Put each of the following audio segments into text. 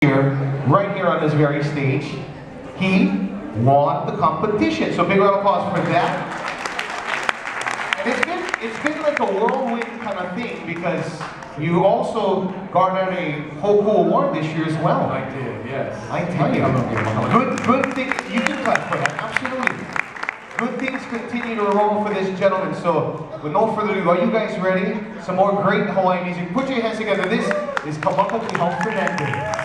right here on this very stage, he won the competition. So big round of applause for that. And it's been like a whirlwind kind of thing because you also garnered a Hoku Award this year as well. I did, yes. I tell you, good thing. You can clap for that, absolutely. Good things continue to roll for this gentleman. So, with no further ado, are you guys ready? Some more great Hawaiian music. Put your hands together. This is Kamakakēhau Fernandez.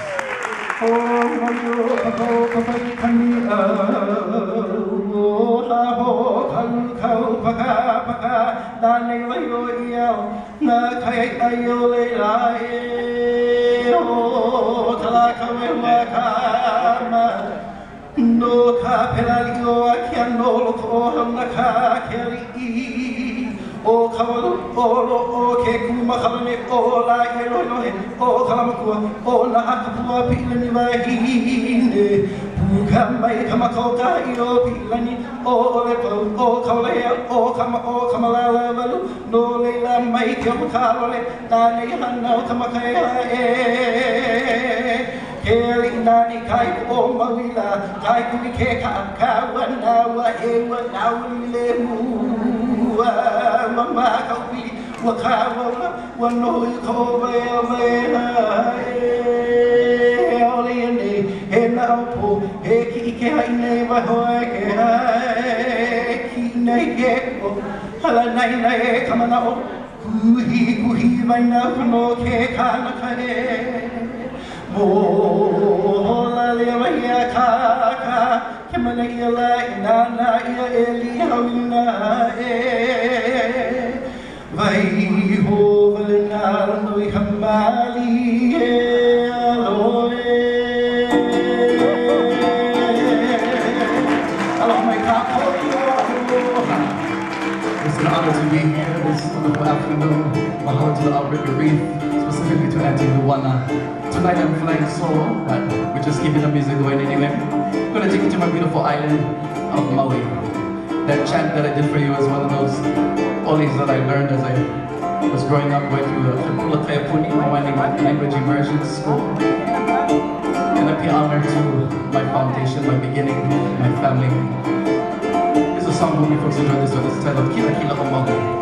No ka pelalio akiano lo ko hamna ka keri o kawalo o ke kuma kawale o la yelo no he o kalamakua o na hakapua pila ni mahine puka mai kamakoka io pila ni o le o kawale o kamalala valu no le la mai ke kalole tane hanna kamakakēhau Keli nani kai o Maui la kai kumi ke kawa nawa ewa nawi le mua mama kawi wa kawa wa no ko ve oli ni he na po he ki ke hai nei wa hoa ke hai ki nei ke o hala nai nai kamana o kuhi vai na no ke kana kare Mola le maia kaka, ke mana ia la inana ia eli hauina e. Vai ho valena no I hamali e aloe. Aloha mai kako aloha. It's an honor to be here this wonderful afternoon. Mahalo to the Outrigger Reef, specifically to Auntie Luana. Tonight I'm flying solo, but we're just keeping the music going anyway. I'm gonna take you to my beautiful island of Maui. That chant that I did for you is one of those olis that I learned as I was growing up, going through the Hawai'i language immersion school. And I pay honor to my foundation, my beginning, my family. This is a song hopefully folks enjoy this one. It's titled Kilakila on Maui.